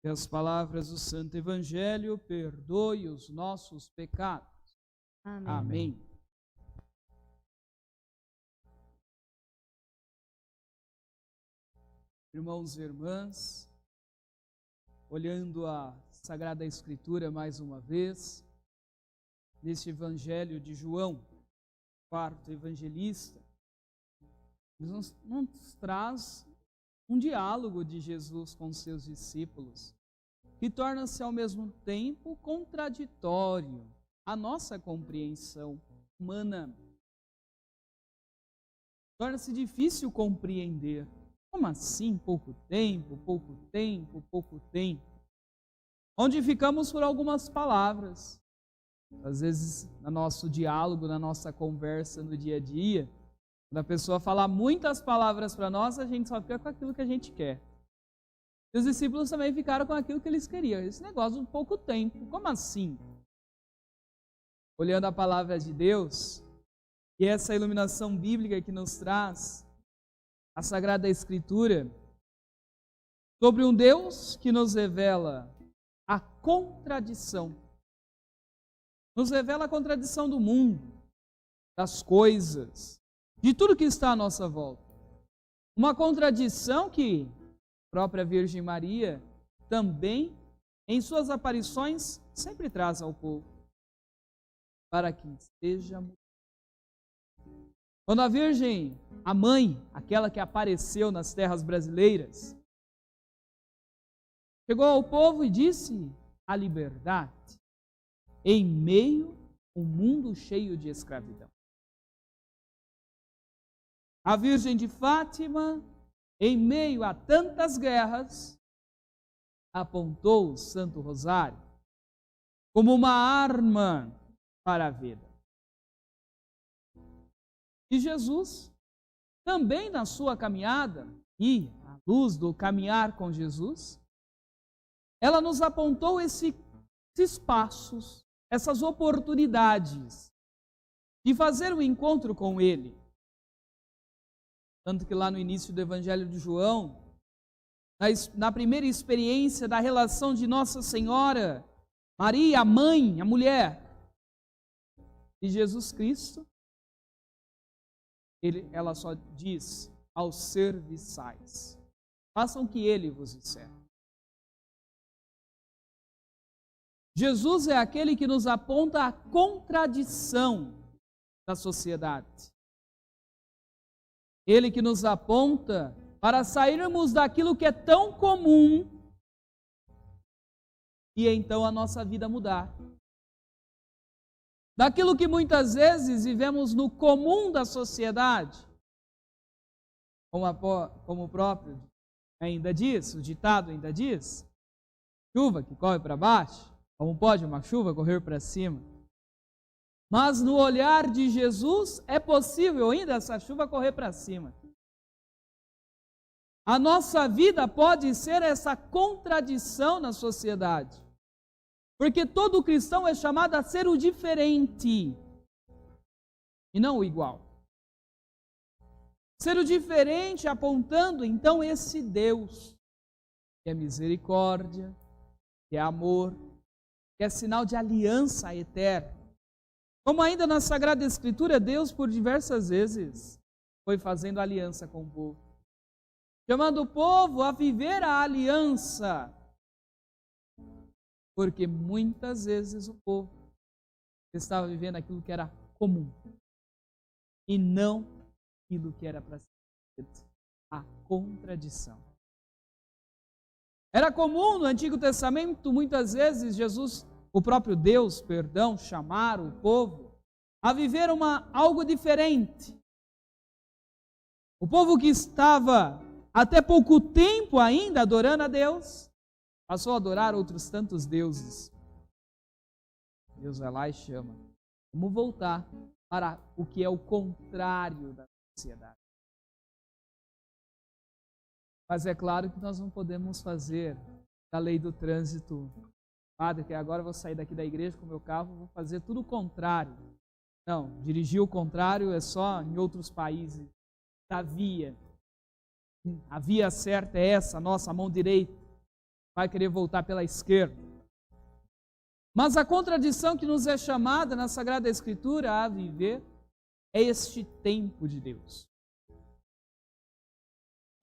Que as palavras do Santo Evangelho perdoe os nossos pecados. Amém. Amém. Irmãos e irmãs, olhando a Sagrada Escritura mais uma vez, neste Evangelho de João, quarto evangelista, nos traz um diálogo de Jesus com seus discípulos, que torna-se ao mesmo tempo contraditório à nossa compreensão humana. Torna-se difícil compreender. Como assim pouco tempo, pouco tempo, pouco tempo? Onde ficamos por algumas palavras. Às vezes, no nosso diálogo, na nossa conversa no dia a dia, quando a pessoa fala muitas palavras para nós, a gente só fica com aquilo que a gente quer. E os discípulos também ficaram com aquilo que eles queriam. Esse negócio de pouco tempo, como assim? Olhando a palavra de Deus, e essa iluminação bíblica que nos traz a Sagrada Escritura, sobre um Deus que nos revela a contradição. Nos revela a contradição do mundo, das coisas, de tudo que está à nossa volta. Uma contradição que a própria Virgem Maria também, em suas aparições, sempre traz ao povo, para que esteja mudado. Quando a Virgem, a mãe, aquela que apareceu nas terras brasileiras, chegou ao povo e disse a liberdade em meio a um mundo cheio de escravidão. A Virgem de Fátima, em meio a tantas guerras, apontou o Santo Rosário como uma arma para a vida. E Jesus, também na sua caminhada, e à luz do caminhar com Jesus, ela nos apontou esses passos, essas oportunidades de fazer um encontro com Ele. Tanto que lá no início do Evangelho de João, na primeira experiência da relação de Nossa Senhora, Maria, a mãe, a mulher, e Jesus Cristo, ela só diz aos serviçais: façam o que Ele vos disser. Jesus é aquele que nos aponta a contradição da sociedade. Ele que nos aponta para sairmos daquilo que é tão comum e então a nossa vida mudar. Daquilo que muitas vezes vivemos no comum da sociedade, como o próprio ainda diz, o ditado ainda diz, chuva que corre para baixo, como pode uma chuva correr para cima? Mas no olhar de Jesus é possível ainda essa chuva correr para cima. A nossa vida pode ser essa contradição na sociedade. Porque todo cristão é chamado a ser o diferente e não o igual. Ser o diferente apontando então esse Deus que é misericórdia, que é amor, que é sinal de aliança eterna. Como ainda na Sagrada Escritura, Deus por diversas vezes foi fazendo aliança com o povo, chamando o povo a viver a aliança, porque muitas vezes o povo estava vivendo aquilo que era comum e não aquilo que era para ser a contradição. Era comum no Antigo Testamento, muitas vezes, o próprio Deus, chamar o povo a viver algo diferente. O povo que estava até pouco tempo ainda adorando a Deus, passou a adorar outros tantos deuses. Deus vai lá e chama. Vamos voltar para o que é o contrário da sociedade. Mas é claro que nós não podemos fazer da lei do trânsito, padre, que agora eu vou sair daqui da igreja com o meu carro, vou fazer tudo o contrário. Não, dirigir o contrário é só em outros países. Da via. A via certa é essa, a nossa mão direita. vai querer voltar pela esquerda. Mas a contradição que nos é chamada na Sagrada Escritura a viver é este tempo de Deus.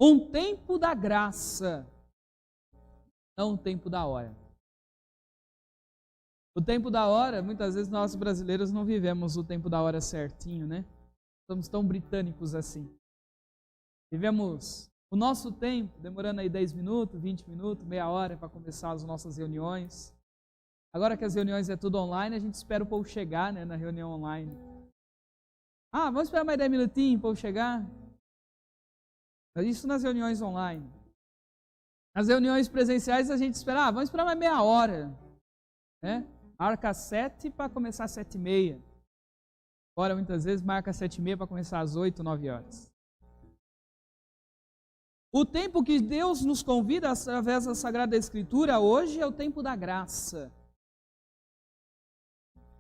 Um tempo da graça, não um tempo da hora. O tempo da hora, muitas vezes nós brasileiros não vivemos o tempo da hora certinho, né? Somos tão britânicos assim. Vivemos o nosso tempo, demorando aí 10 minutos, 20 minutos, meia hora para começar as nossas reuniões. Agora que as reuniões é tudo online, a gente espera o povo chegar, né, na reunião online. Vamos esperar mais 10 minutinhos para o povo chegar? Isso nas reuniões online. Nas reuniões presenciais a gente espera, vamos esperar mais meia hora, né? Marca 7 para começar às 7h30. Agora muitas vezes marca 7h30 para começar às 8, 9 horas. O tempo que Deus nos convida através da Sagrada Escritura hoje é o tempo da graça.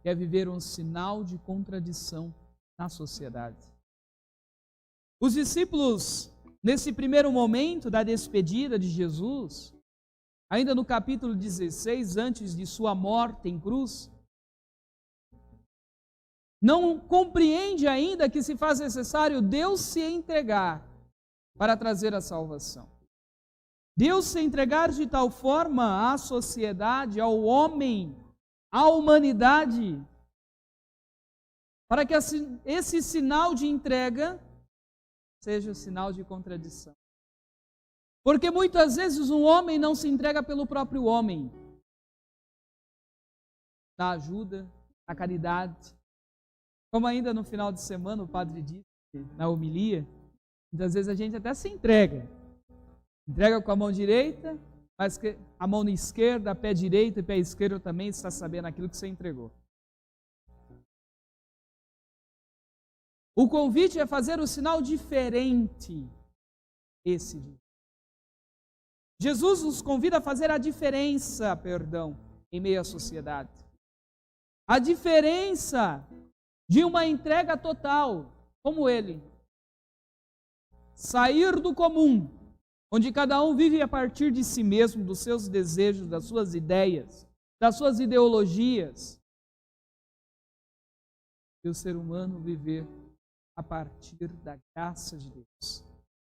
É viver um sinal de contradição na sociedade. Os discípulos, nesse primeiro momento da despedida de Jesus, ainda no capítulo 16, antes de sua morte em cruz, não compreende ainda que se faz necessário Deus se entregar para trazer a salvação. Deus se entregar de tal forma à sociedade, ao homem, à humanidade, para que esse sinal de entrega seja o sinal de contradição. Porque muitas vezes um homem não se entrega pelo próprio homem, na ajuda, na caridade. Como ainda no final de semana o padre disse na homilia, muitas vezes a gente até se entrega. Entrega com a mão direita, mas a mão esquerda, pé direito e pé esquerdo também está sabendo aquilo que você entregou. O convite é fazer o sinal diferente, esse dia. Jesus nos convida a fazer a diferença, em meio à sociedade. A diferença de uma entrega total, como ele. Sair do comum, onde cada um vive a partir de si mesmo, dos seus desejos, das suas ideias, das suas ideologias. E o ser humano viver a partir da graça de Deus.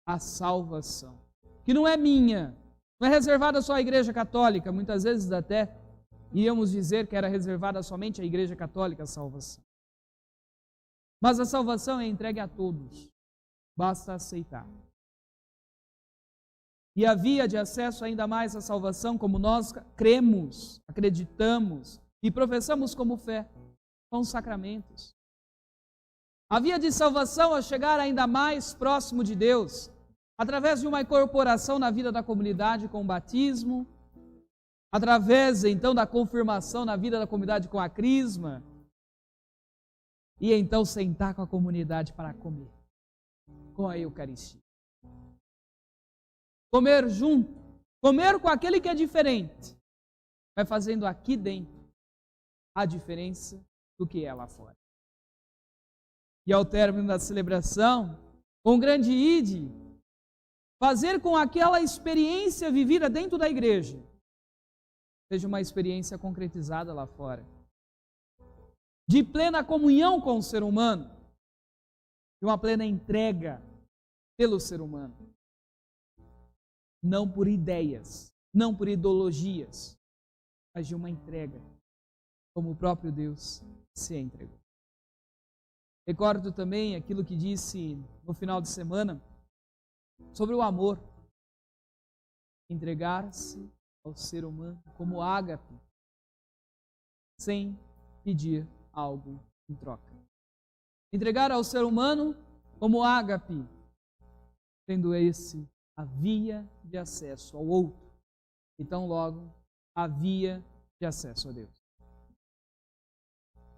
A salvação, que não é minha, não é reservada só à Igreja Católica, muitas vezes até iríamos dizer que era reservada somente à Igreja Católica a salvação. Mas a salvação é entregue a todos, basta aceitar. E a via de acesso ainda mais à salvação, como nós cremos, acreditamos e professamos como fé, são os sacramentos. A via de salvação é chegar ainda mais próximo de Deus, através de uma incorporação na vida da comunidade com o batismo, através então da confirmação na vida da comunidade com a crisma, e então sentar com a comunidade para comer, com a Eucaristia. Comer junto, comer com aquele que é diferente, vai fazendo aqui dentro a diferença do que é lá fora. E ao término da celebração, com grande ide, fazer com aquela experiência vivida dentro da igreja, seja uma experiência concretizada lá fora. De plena comunhão com o ser humano, de uma plena entrega pelo ser humano. Não por ideias, não por ideologias, mas de uma entrega, como o próprio Deus se entregou. Recordo também aquilo que disse no final de semana sobre o amor. Entregar-se ao ser humano como ágape, sem pedir algo em troca. Entregar ao ser humano como ágape, tendo esse a via de acesso ao outro. Então, logo, a via de acesso a Deus.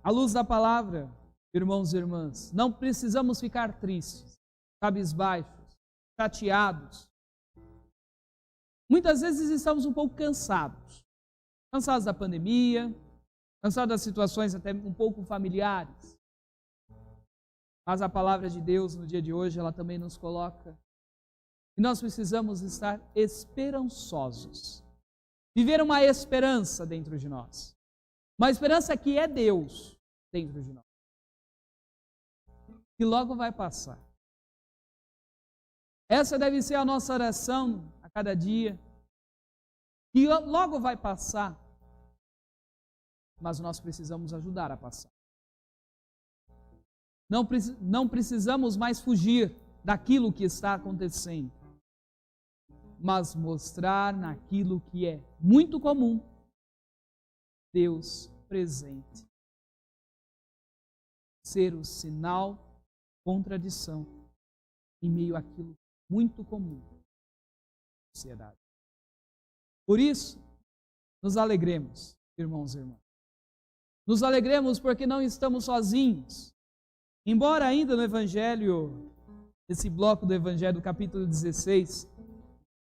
À luz da palavra, irmãos e irmãs, não precisamos ficar tristes, cabisbaixos, chateados. Muitas vezes estamos um pouco cansados. Cansados da pandemia, cansados das situações até um pouco familiares. Mas a palavra de Deus no dia de hoje, ela também nos coloca. E nós precisamos estar esperançosos viver uma esperança dentro de nós. Uma esperança que é Deus dentro de nós. Que logo vai passar. Essa deve ser a nossa oração a cada dia. Que logo vai passar. Mas nós precisamos ajudar a passar. Não precisamos mais fugir daquilo que está acontecendo, mas mostrar naquilo que é muito comum, Deus presente. Ser o sinal, contradição, em meio àquilo muito comum na sociedade. Por isso, nos alegremos, irmãos e irmãs. Nos alegremos porque não estamos sozinhos. Embora ainda no Evangelho, esse bloco do Evangelho, do capítulo 16,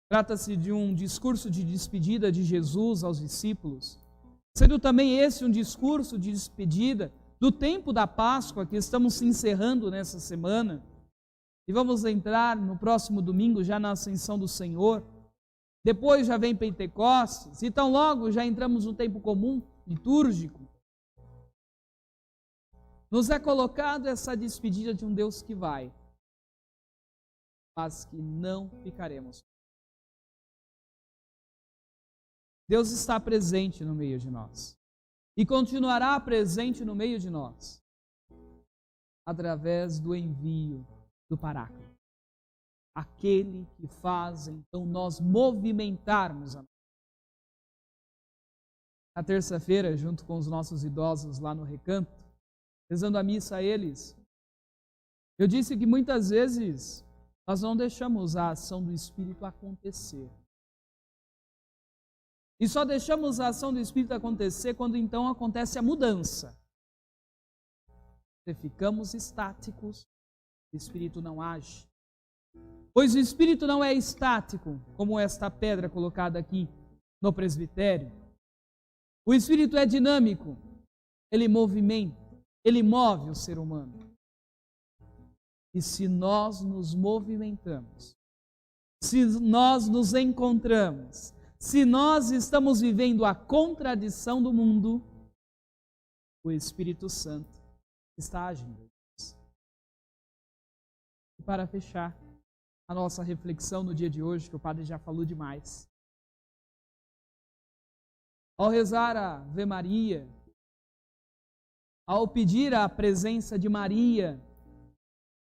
trata-se de um discurso de despedida de Jesus aos discípulos, sendo também esse um discurso de despedida do tempo da Páscoa que estamos encerrando nessa semana, e vamos entrar no próximo domingo já na ascensão do Senhor, depois já vem Pentecostes, e tão logo já entramos no tempo comum, litúrgico. Nos é colocado essa despedida de um Deus que vai, mas que não ficaremos. Deus está presente no meio de nós e continuará presente no meio de nós através do envio do Paráclito, aquele que faz então nós movimentarmos a Na terça-feira, junto com os nossos idosos lá no recanto, rezando a missa a eles, eu disse que muitas vezes nós não deixamos a ação do Espírito acontecer. E só deixamos a ação do Espírito acontecer quando então acontece a mudança. Se ficamos estáticos, o Espírito não age. Pois o Espírito não é estático, como esta pedra colocada aqui no presbitério. O Espírito é dinâmico, ele movimenta, ele move o ser humano. E se nós nos movimentamos, se nós nos encontramos, se nós estamos vivendo a contradição do mundo, o Espírito Santo está agindo. E para fechar a nossa reflexão no dia de hoje, que o padre já falou demais, ao rezar a Ave Maria, ao pedir a presença de Maria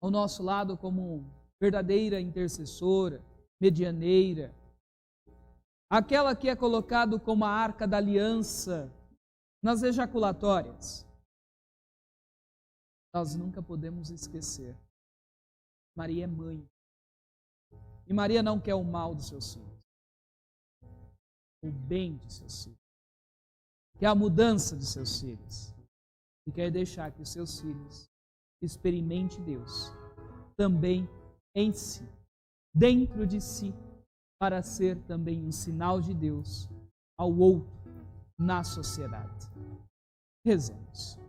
ao nosso lado como verdadeira intercessora, medianeira, aquela que é colocado como a arca da aliança nas ejaculatórias, nós nunca podemos esquecer. Maria é mãe. E Maria não quer o mal dos seus filhos, o bem de seus filhos, quer a mudança de seus filhos, e quer deixar que os seus filhos experimente Deus também em si, dentro de si, para ser também um sinal de Deus ao outro na sociedade. Rezemos.